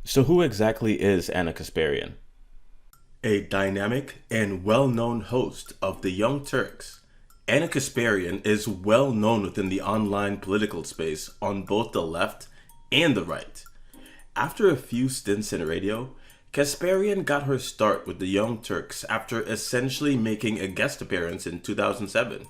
So who exactly is Anna Kasparian? A dynamic and well-known host of The Young Turks, Anna Kasparian is well known within the online political space on both the left and the right. After a few stints in radio, Kasparian got her start with The Young Turks after essentially making a guest appearance in 2007.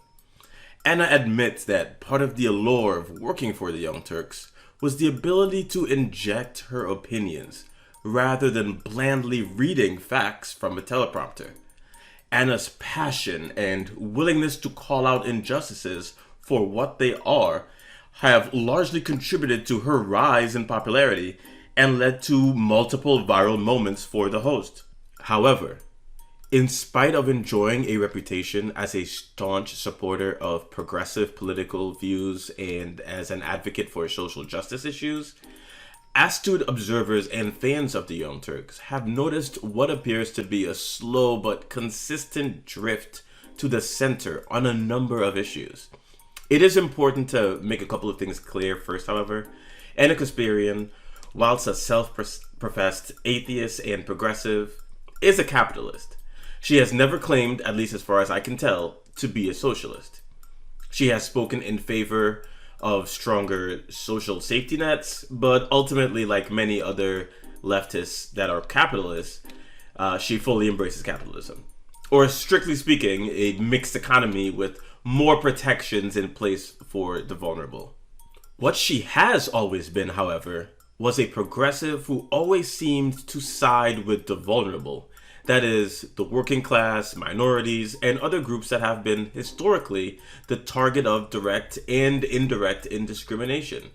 Anna admits that part of the allure of working for the Young Turks was the ability to inject her opinions rather than blandly reading facts from a teleprompter. Anna's passion and willingness to call out injustices for what they are have largely contributed to her rise in popularity and led to multiple viral moments for the host. However, in spite of enjoying a reputation as a staunch supporter of progressive political views and as an advocate for social justice issues, astute observers and fans of the Young Turks have noticed what appears to be a slow but consistent drift to the center on a number of issues. It is important to make a couple of things clear first, however. Anna Kasparian, whilst a self-professed atheist and progressive, is a capitalist. She has never claimed, at least as far as I can tell, to be a socialist. She has spoken in favor of stronger social safety nets, but ultimately, like many other leftists that are capitalists, she fully embraces capitalism. Or, strictly speaking, a mixed economy with more protections in place for the vulnerable. What she has always been, however, was a progressive who always seemed to side with the vulnerable. That is, the working class, minorities, and other groups that have been historically the target of direct and indirect indiscrimination.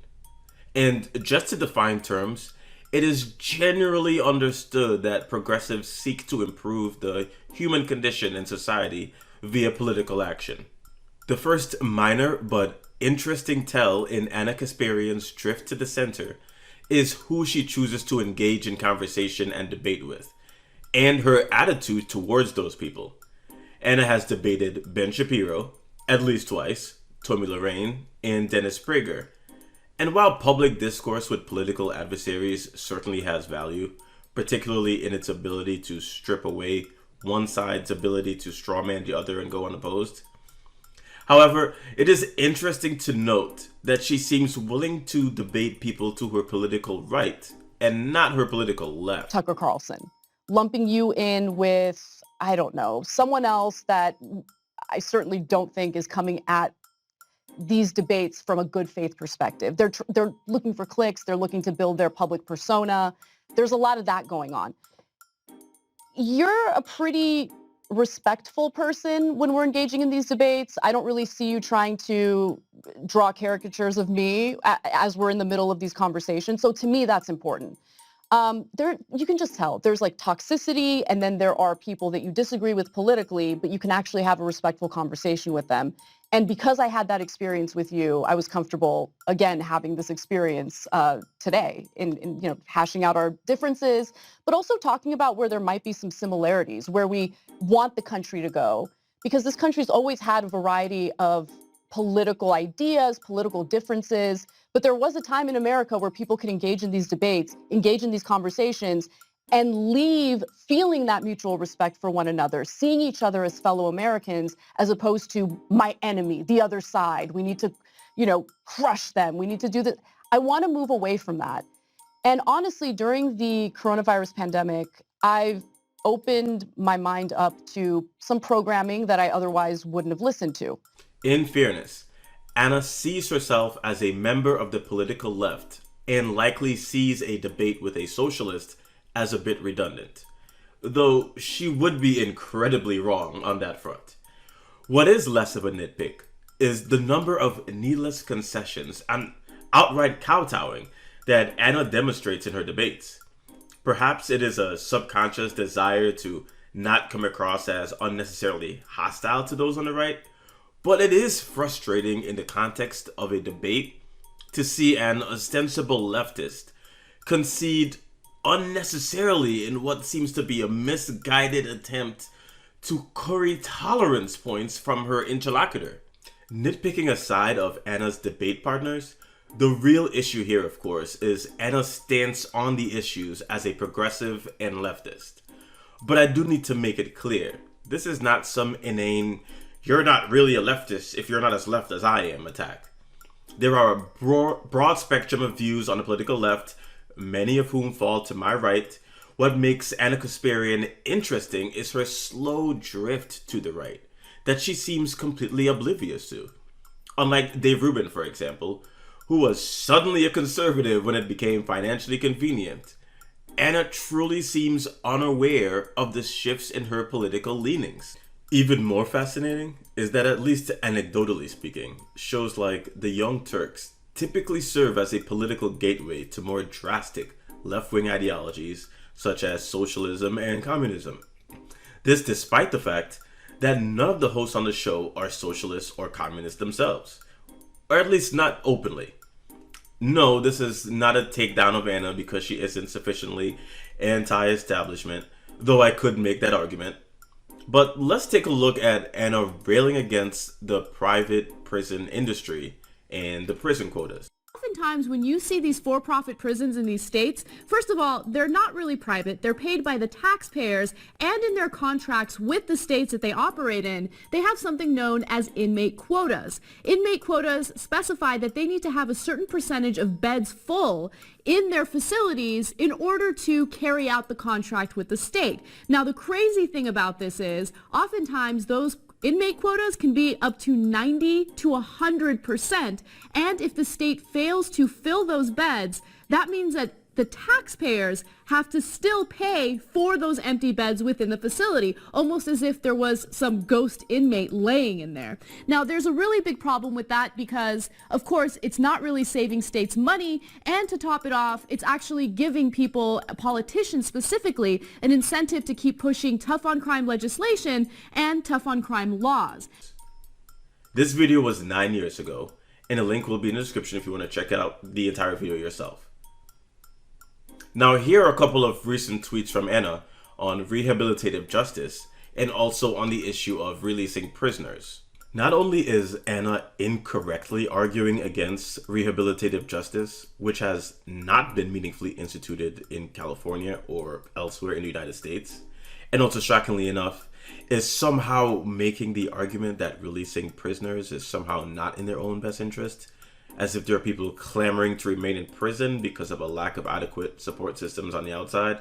And just to define terms, it is generally understood that progressives seek to improve the human condition in society via political action. The first minor but interesting tell in Anna Kasparian's drift to the center is who she chooses to engage in conversation and debate with, and her attitude towards those people. Anna has debated Ben Shapiro, at least twice, Tommy Lorraine, and Dennis Prager. And while public discourse with political adversaries certainly has value, particularly in its ability to strip away one side's ability to strawman the other and go unopposed, however, it is interesting to note that she seems willing to debate people to her political right and not her political left. Tucker Carlson, lumping you in with, I don't know, someone else that I certainly don't think is coming at these debates from a good faith perspective. They're looking for clicks. They're looking to build their public persona. There's a lot of that going on. You're a pretty respectful person when we're engaging in these debates. I don't really see you trying to draw caricatures of me as we're in the middle of these conversations. So to me, that's important. You can just tell there's like toxicity, and then there are people that you disagree with politically, but you can actually have a respectful conversation with them. And because I had that experience with you, I was comfortable, again, having this experience today in hashing out our differences, but also talking about where there might be some similarities, where we want the country to go, because this country's always had a variety of political ideas, political differences, but there was a time in America where people could engage in these debates, engage in these conversations, and leave feeling that mutual respect for one another, seeing each other as fellow Americans, as opposed to my enemy, the other side. We need to, crush them. We need to do that. I want to move away from that. And honestly, during the coronavirus pandemic, I've opened my mind up to some programming that I otherwise wouldn't have listened to. In fairness, Anna sees herself as a member of the political left and likely sees a debate with a socialist as a bit redundant, though she would be incredibly wrong on that front. What is less of a nitpick is the number of needless concessions and outright kowtowing that Anna demonstrates in her debates. Perhaps it is a subconscious desire to not come across as unnecessarily hostile to those on the right, but it is frustrating in the context of a debate to see an ostensible leftist concede unnecessarily in what seems to be a misguided attempt to curry tolerance points from her interlocutor. Nitpicking aside of Anna's debate partners, The real issue here, of course, is Anna's stance on the issues as a progressive and leftist. But I do need to make it clear, this is not some inane, you're not really a leftist if you're not as left as I am attack. There are a broad spectrum of views on the political left, many of whom fall to my right. What makes Anna Kasparian interesting is her slow drift to the right, that she seems completely oblivious to. Unlike Dave Rubin, for example, who was suddenly a conservative when it became financially convenient, Anna truly seems unaware of the shifts in her political leanings. Even more fascinating is that, at least anecdotally speaking, shows like The Young Turks typically serve as a political gateway to more drastic left-wing ideologies such as socialism and communism. This despite the fact that none of the hosts on the show are socialists or communists themselves, or at least not openly. No, this is not a takedown of Anna because she isn't sufficiently anti-establishment, though I could make that argument. But let's take a look at Anna railing against the private prison industry and the prison quotas. Oftentimes when you see these for-profit prisons in these states, first of all, they're not really private. They're paid by the taxpayers, and in their contracts with the states that they operate in, they have something known as inmate quotas. Inmate quotas specify that they need to have a certain percentage of beds full in their facilities in order to carry out the contract with the state. Now, the crazy thing about this is oftentimes those inmate quotas can be up to 90 to 100%, and if the state fails to fill those beds, that means that the taxpayers have to still pay for those empty beds within the facility, almost as if there was some ghost inmate laying in there. Now, there's a really big problem with that because, of course, it's not really saving states money, and to top it off, it's actually giving people, politicians specifically, an incentive to keep pushing tough-on-crime legislation and tough-on-crime laws. This video was 9 years ago, and a link will be in the description if you want to check out the entire video yourself. Now, here are a couple of recent tweets from Anna on rehabilitative justice and also on the issue of releasing prisoners. Not only is Anna incorrectly arguing against rehabilitative justice, which has not been meaningfully instituted in California or elsewhere in the United States, and also shockingly enough, is somehow making the argument that releasing prisoners is somehow not in their own best interest, as if there are people clamoring to remain in prison because of a lack of adequate support systems on the outside.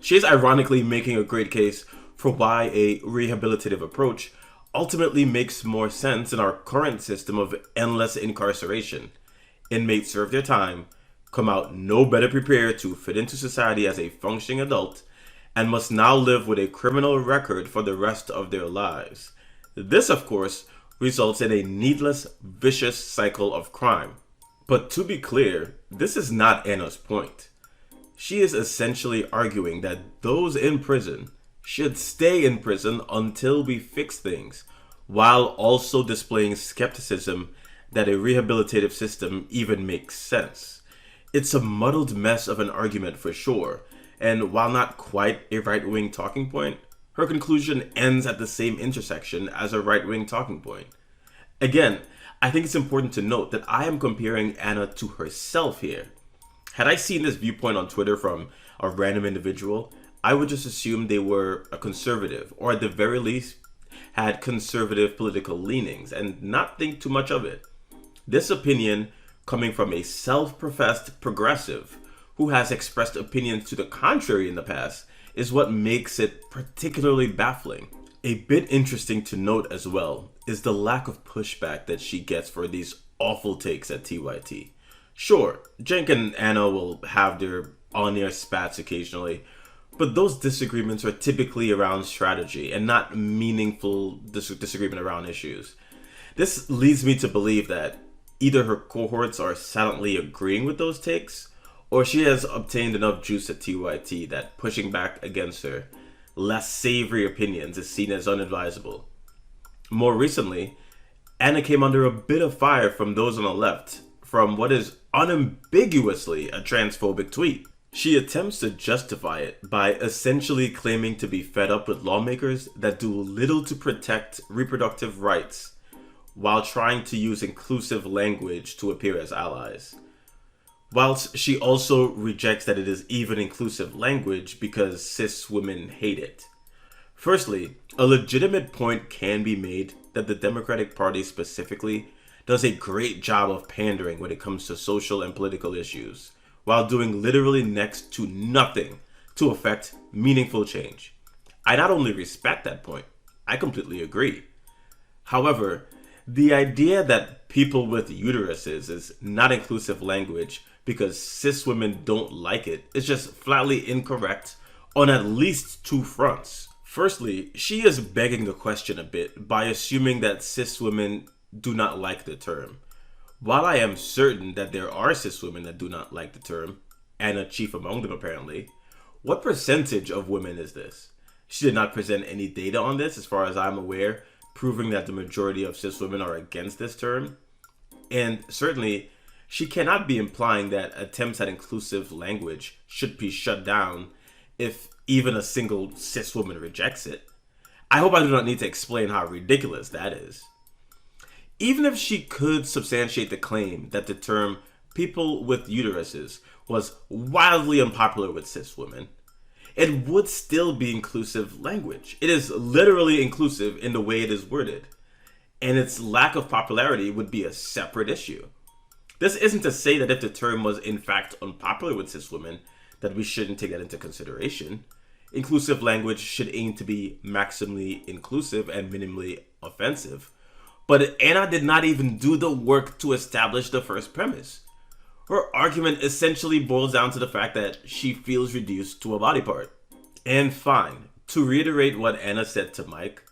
She is ironically making a great case for why a rehabilitative approach ultimately makes more sense in our current system of endless incarceration. Inmates serve their time, come out no better prepared to fit into society as a functioning adult, and must now live with a criminal record for the rest of their lives. This, of course, results in a needless, vicious cycle of crime. But to be clear, this is not Anna's point. She is essentially arguing that those in prison should stay in prison until we fix things, while also displaying skepticism that a rehabilitative system even makes sense. It's a muddled mess of an argument for sure, and while not quite a right-wing talking point, her conclusion ends at the same intersection as a right-wing talking point. Again, I think it's important to note that I am comparing Anna to herself here. Had I seen this viewpoint on Twitter from a random individual, I would just assume they were a conservative, or at the very least, had conservative political leanings, and not think too much of it. This opinion, coming from a self-professed progressive who has expressed opinions to the contrary in the past, is what makes it particularly baffling. A bit interesting to note as well is the lack of pushback that she gets for these awful takes at TYT. Sure, Cenk and Anna will have their on-air spats occasionally, but those disagreements are typically around strategy and not meaningful disagreement around issues. This leads me to believe that either her cohorts are silently agreeing with those takes, or she has obtained enough juice at TYT that pushing back against her less savory opinions is seen as unadvisable. More recently, Anna came under a bit of fire from those on the left from what is unambiguously a transphobic tweet. She attempts to justify it by essentially claiming to be fed up with lawmakers that do little to protect reproductive rights, while trying to use inclusive language to appear as allies. Whilst she also rejects that it is even inclusive language because cis women hate it. Firstly, a legitimate point can be made that the Democratic Party specifically does a great job of pandering when it comes to social and political issues, while doing literally next to nothing to affect meaningful change. I not only respect that point, I completely agree. However, the idea that people with uteruses is not inclusive language because cis women don't like it is just flatly incorrect on at least two fronts. Firstly, she is begging the question a bit by assuming that cis women do not like the term. While I am certain that there are cis women that do not like the term, Anna chief among them apparently, what percentage of women is this? She did not present any data on this as far as I'm aware, proving that the majority of cis women are against this term. And certainly, she cannot be implying that attempts at inclusive language should be shut down if even a single cis woman rejects it. I hope I do not need to explain how ridiculous that is. Even if she could substantiate the claim that the term people with uteruses was wildly unpopular with cis women, it would still be inclusive language. It is literally inclusive in the way it is worded, and its lack of popularity would be a separate issue. This isn't to say that if the term was in fact unpopular with cis women, that we shouldn't take that into consideration. Inclusive language should aim to be maximally inclusive and minimally offensive. But Anna did not even do the work to establish the first premise. Her argument essentially boils down to the fact that she feels reduced to a body part. And fine, to reiterate what Anna said to Mike,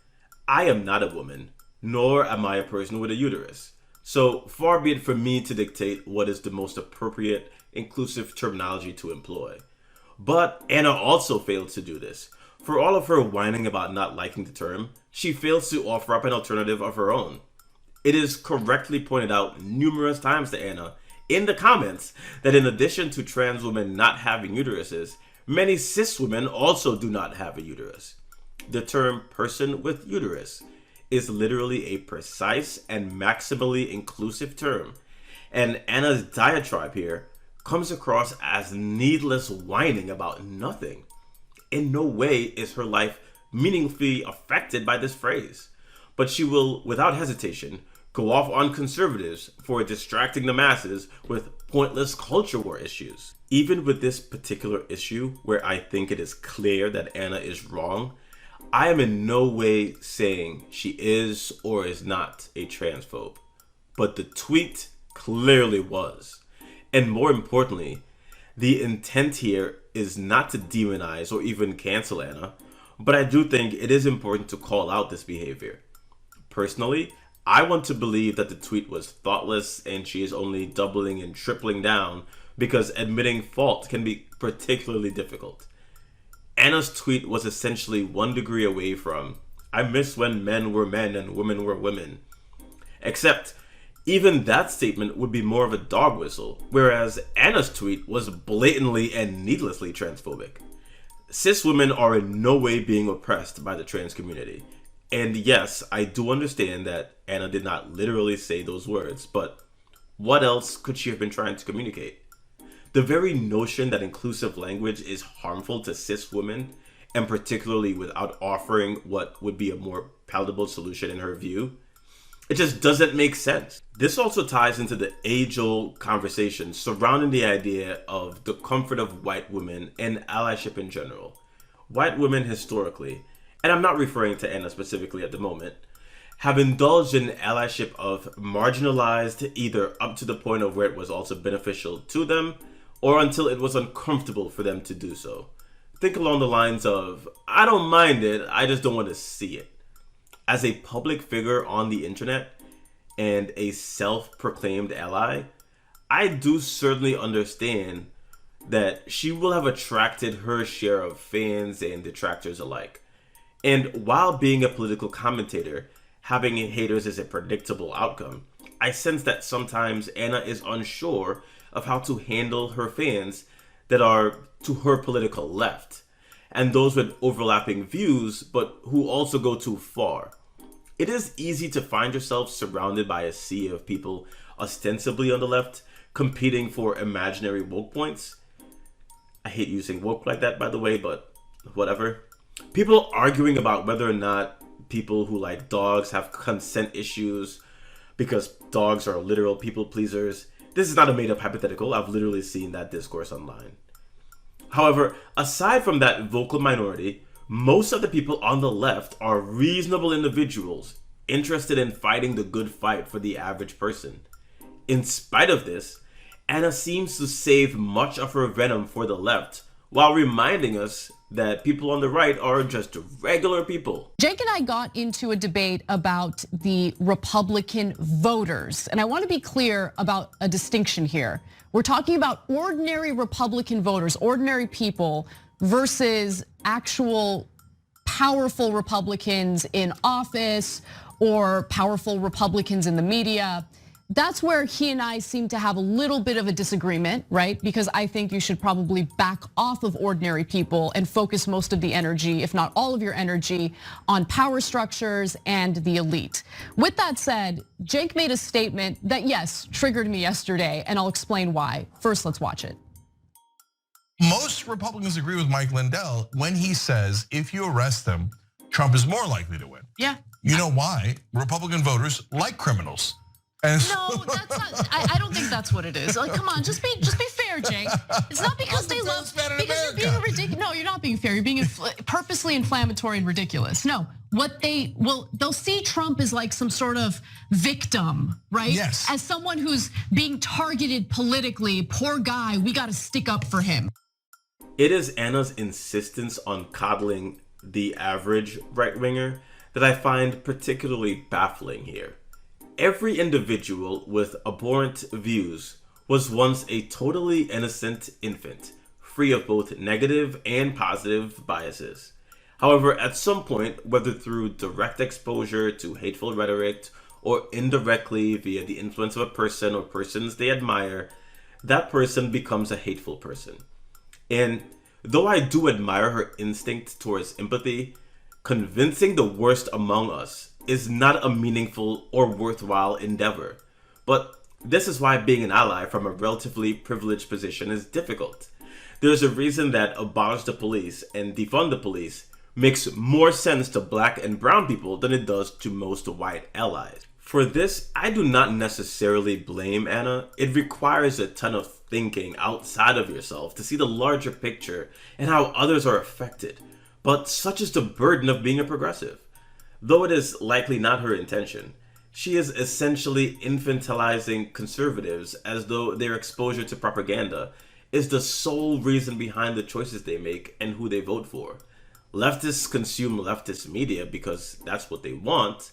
I am not a woman, nor am I a person with a uterus. So far be it from me to dictate what is the most appropriate inclusive terminology to employ. But Anna also failed to do this. For all of her whining about not liking the term, she fails to offer up an alternative of her own. It is correctly pointed out numerous times to Anna in the comments that in addition to trans women not having uteruses, many cis women also do not have a uterus. The term person with uterus is literally a precise and maximally inclusive term, and Anna's diatribe here comes across as needless whining about nothing. In no way is her life meaningfully affected by this phrase, but she will, without hesitation, go off on conservatives for distracting the masses with pointless culture war issues. Even with this particular issue, where I think it is clear that Anna is wrong, I am in no way saying she is or is not a transphobe, but the tweet clearly was. And more importantly, the intent here is not to demonize or even cancel Anna, but I do think it is important to call out this behavior. Personally, I want to believe that the tweet was thoughtless and she is only doubling and tripling down because admitting fault can be particularly difficult. Anna's tweet was essentially 1 degree away from, I miss when men were men and women were women. Except, even that statement would be more of a dog whistle, whereas Anna's tweet was blatantly and needlessly transphobic. Cis women are in no way being oppressed by the trans community. And yes, I do understand that Anna did not literally say those words, but what else could she have been trying to communicate? The very notion that inclusive language is harmful to cis women, and particularly without offering what would be a more palatable solution in her view, it just doesn't make sense. This also ties into the age-old conversation surrounding the idea of the comfort of white women and allyship in general. White women historically, and I'm not referring to Anna specifically at the moment, have indulged in allyship of marginalized either up to the point of where it was also beneficial to them, or until it was uncomfortable for them to do so. Think along the lines of, I don't mind it, I just don't want to see it. As a public figure on the internet and a self-proclaimed ally, I do certainly understand that she will have attracted her share of fans and detractors alike. And while being a political commentator, having haters is a predictable outcome, I sense that sometimes Anna is unsure of how to handle her fans that are to her political left, and those with overlapping views but who also go too far. it is easy to find yourself surrounded by a sea of people ostensibly on the left competing for imaginary woke points. I hate using woke like that, by the way, but whatever. People arguing about whether or not people who like dogs have consent issues because dogs are literal people pleasers. This is not a made-up hypothetical. I've literally seen that discourse online. However, aside from that vocal minority, most of the people on the left are reasonable individuals interested in fighting the good fight for the average person. In spite of this, Anna seems to save much of her venom for the left while reminding us that people on the right are just regular people. Jake and I got into a debate about the Republican voters, and I want to be clear about a distinction here. We're talking about ordinary Republican voters, ordinary people, versus actual powerful Republicans in office or powerful Republicans in the media. That's where he and I seem to have a little bit of a disagreement, right? Because I think you should probably back off of ordinary people and focus most of the energy, if not all of your energy, on power structures and the elite. With that said, Jake made a statement that, yes, triggered me yesterday, and I'll explain why. First, let's watch it. Most Republicans agree with Mike Lindell when he says if you arrest them, Trump is more likely to win. Yeah. You know why? Republican voters like criminals. No, that's not. I don't think that's what it is. Like, come on, just be fair, Jake. It's not because they love. Because you're being ridiculous. No, you're not being fair. You're being purposely inflammatory and ridiculous. No, they'll see Trump as like some sort of victim, right? Yes. As someone who's being targeted politically. Poor guy. We got to stick up for him. It is Anna's insistence on coddling the average right-winger that I find particularly baffling here. Every individual with abhorrent views was once a totally innocent infant, free of both negative and positive biases. However, at some point, whether through direct exposure to hateful rhetoric or indirectly via the influence of a person or persons they admire, that person becomes a hateful person. And though I do admire her instinct towards empathy, convincing the worst among us is not a meaningful or worthwhile endeavor. But this is why being an ally from a relatively privileged position is difficult. There's a reason that abolish the police and defund the police makes more sense to black and brown people than it does to most white allies. For this, I do not necessarily blame Anna. It requires a ton of thinking outside of yourself to see the larger picture and how others are affected. But such is the burden of being a progressive. Though it is likely not her intention, she is essentially infantilizing conservatives as though their exposure to propaganda is the sole reason behind the choices they make and who they vote for. Leftists consume leftist media because that's what they want,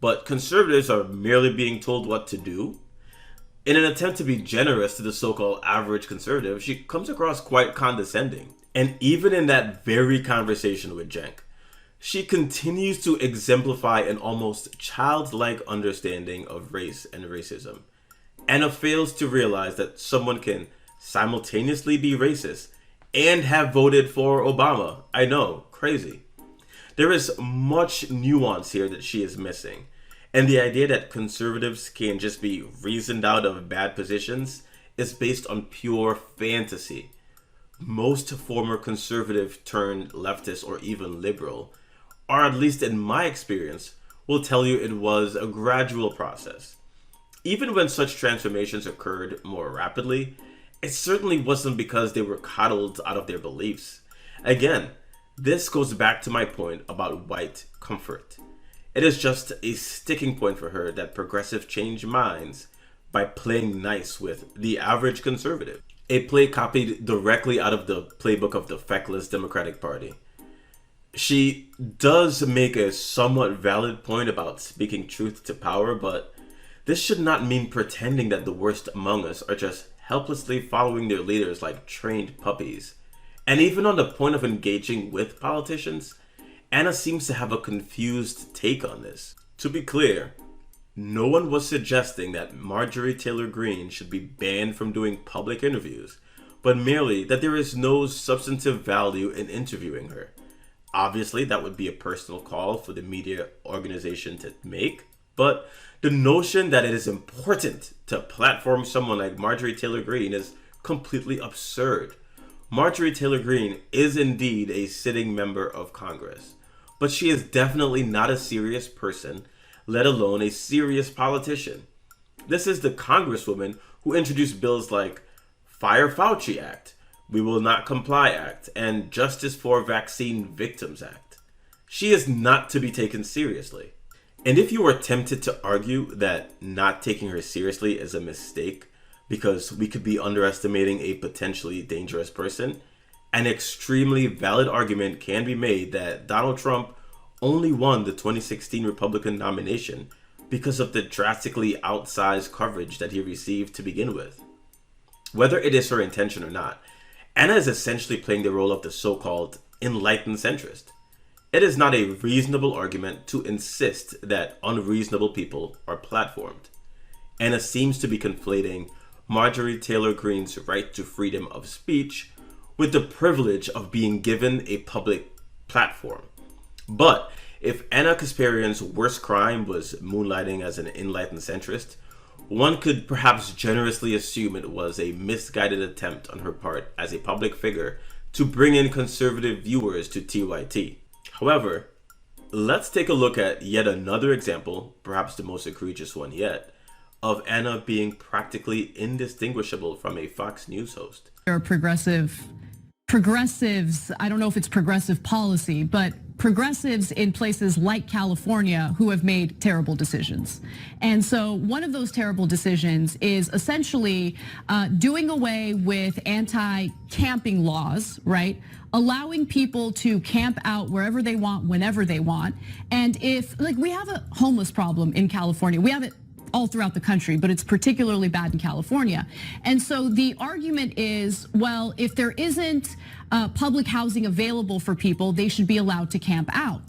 but conservatives are merely being told what to do. In an attempt to be generous to the so-called average conservative, she comes across quite condescending. And even in that very conversation with Cenk, she continues to exemplify an almost childlike understanding of race and racism. Anna fails to realize that someone can simultaneously be racist and have voted for Obama. I know, crazy. There is much nuance here that she is missing. And the idea that conservatives can just be reasoned out of bad positions is based on pure fantasy. Most former conservative turned leftist or even liberal, or at least in my experience, will tell you it was a gradual process. Even when such transformations occurred more rapidly, it certainly wasn't because they were coddled out of their beliefs. Again, this goes back to my point about white comfort. It is just a sticking point for her that progressives change minds by playing nice with the average conservative. A play copied directly out of the playbook of the feckless Democratic Party. She does make a somewhat valid point about speaking truth to power, but this should not mean pretending that the worst among us are just helplessly following their leaders like trained puppies. And even on the point of engaging with politicians, Anna seems to have a confused take on this. To be clear, no one was suggesting that Marjorie Taylor Greene should be banned from doing public interviews, but merely that there is no substantive value in interviewing her. Obviously, that would be a personal call for the media organization to make, but the notion that it is important to platform someone like Marjorie Taylor Greene is completely absurd. Marjorie Taylor Greene is indeed a sitting member of Congress, but she is definitely not a serious person, let alone a serious politician. This is the congresswoman who introduced bills like Fire Fauci Act, We Will Not Comply Act, and Justice for Vaccine Victims Act. She is not to be taken seriously. And if you are tempted to argue that not taking her seriously is a mistake because we could be underestimating a potentially dangerous person, an extremely valid argument can be made that Donald Trump only won the 2016 Republican nomination because of the drastically outsized coverage that he received to begin with. Whether it is her intention or not, Anna is essentially playing the role of the so-called enlightened centrist. It is not a reasonable argument to insist that unreasonable people are platformed. Anna seems to be conflating Marjorie Taylor Greene's right to freedom of speech with the privilege of being given a public platform. But if Anna Kasparian's worst crime was moonlighting as an enlightened centrist, one could perhaps generously assume it was a misguided attempt on her part as a public figure to bring in conservative viewers to TYT. However, let's take a look at yet another example, perhaps the most egregious one yet, of Anna being practically indistinguishable from a Fox News host. There are progressives, I don't know if it's progressive policy, but progressives in places like California who have made terrible decisions. And so one of those terrible decisions is essentially doing away with anti-camping laws, right? Allowing people to camp out wherever they want, whenever they want. And if, like, we have a homeless problem in California. We have it all throughout the country, but it's particularly bad in California. And so the argument is, well, if there isn't public housing available for people, they should be allowed to camp out.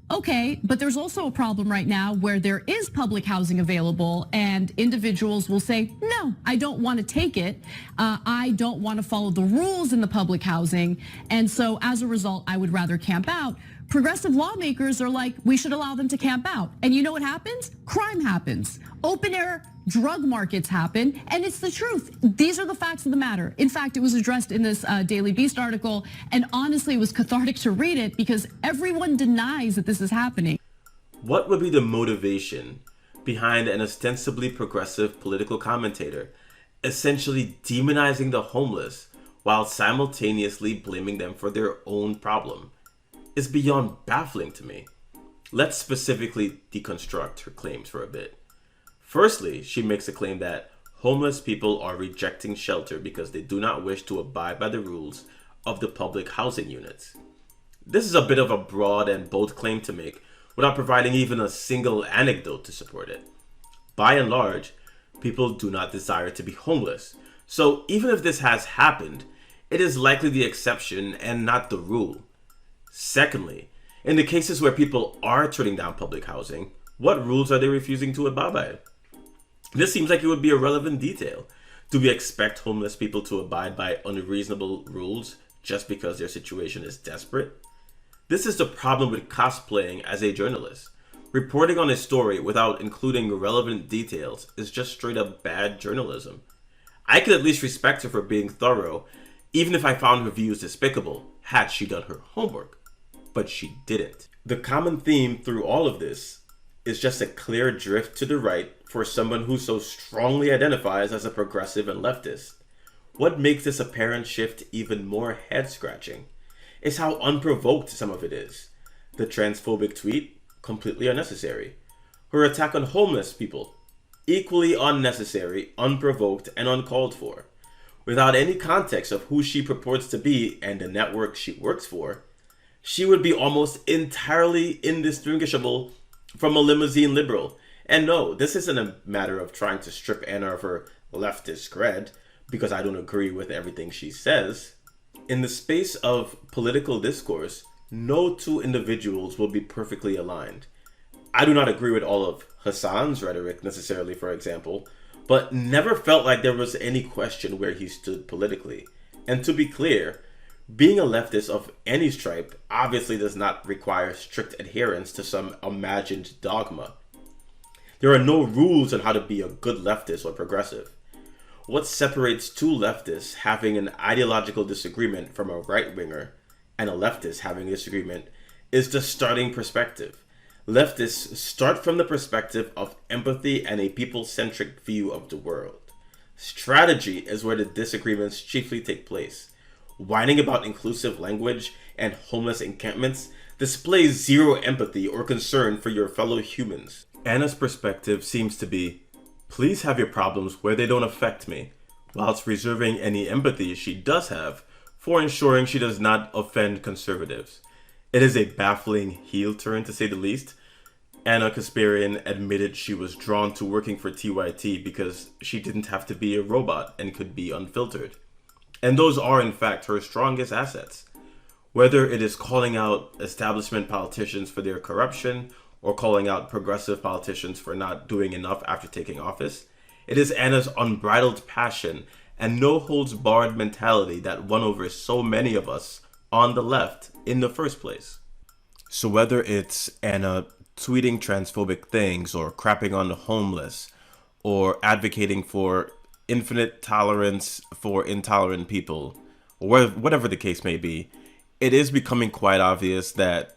Okay, but there's also a problem right now where there is public housing available and individuals will say, no, I don't want to take it. I don't want to follow the rules in the public housing. And so as a result, I would rather camp out. Progressive lawmakers are like, we should allow them to camp out. And you know what happens? Crime happens. Open air drug markets happen, and it's the truth. These are the facts of the matter. In fact, it was addressed in this Daily Beast article, and honestly, it was cathartic to read it because everyone denies that this is happening. What would be the motivation behind an ostensibly progressive political commentator essentially demonizing the homeless while simultaneously blaming them for their own problem? Is beyond baffling to me. Let's specifically deconstruct her claims for a bit. Firstly, she makes a claim that homeless people are rejecting shelter because they do not wish to abide by the rules of the public housing units. This is a bit of a broad and bold claim to make without providing even a single anecdote to support it. By and large, people do not desire to be homeless. So even if this has happened, it is likely the exception and not the rule. Secondly, in the cases where people are turning down public housing, what rules are they refusing to abide by? This seems like it would be a relevant detail. Do we expect homeless people to abide by unreasonable rules just because their situation is desperate? This is the problem with cosplaying as a journalist. Reporting on a story without including relevant details is just straight up bad journalism. I could at least respect her for being thorough, even if I found her views despicable, had she done her homework. But she didn't. The common theme through all of this is just a clear drift to the right for someone who so strongly identifies as a progressive and leftist. What makes this apparent shift even more head-scratching is how unprovoked some of it is. The transphobic tweet, completely unnecessary. Her attack on homeless people, equally unnecessary, unprovoked, and uncalled for. Without any context of who she purports to be and the network she works for, she would be almost entirely indistinguishable from a limousine liberal. And no, this isn't a matter of trying to strip Anna of her leftist cred because I don't agree with everything she says. In the space of political discourse, no two individuals will be perfectly aligned. I do not agree with all of Hassan's rhetoric necessarily, for example, but never felt like there was any question where he stood politically. And to be clear, Being a leftist of any stripe obviously does not require strict adherence to some imagined dogma. There are no rules on how to be a good leftist or progressive. What separates two leftists having an ideological disagreement from a right-winger and a leftist having a disagreement is the starting perspective. Leftists start from the perspective of empathy and a people-centric view of the world. Strategy is where the disagreements chiefly take place. Whining about inclusive language and homeless encampments displays zero empathy or concern for your fellow humans. Anna's perspective seems to be, please have your problems where they don't affect me, whilst reserving any empathy she does have for ensuring she does not offend conservatives. It is a baffling heel turn, to say the least. Anna Kasparian admitted she was drawn to working for TYT because she didn't have to be a robot and could be unfiltered. And those are, in fact, her strongest assets. Whether it is calling out establishment politicians for their corruption or calling out progressive politicians for not doing enough after taking office, it is Anna's unbridled passion and no-holds-barred mentality that won over so many of us on the left in the first place. So whether it's Anna tweeting transphobic things or crapping on the homeless or advocating for infinite tolerance for intolerant people, or whatever the case may be, it is becoming quite obvious that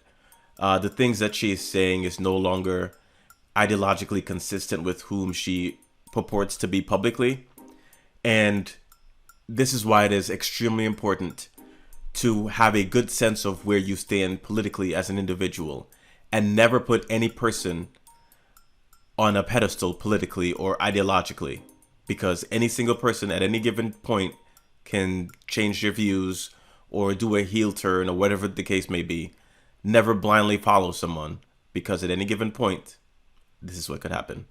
the things that she is saying is no longer ideologically consistent with whom she purports to be publicly. And this is why it is extremely important to have a good sense of where you stand politically as an individual and never put any person on a pedestal politically or ideologically, because any single person at any given point can change their views or do a heel turn or whatever the case may be. Never blindly follow someone, because at any given point, this is what could happen.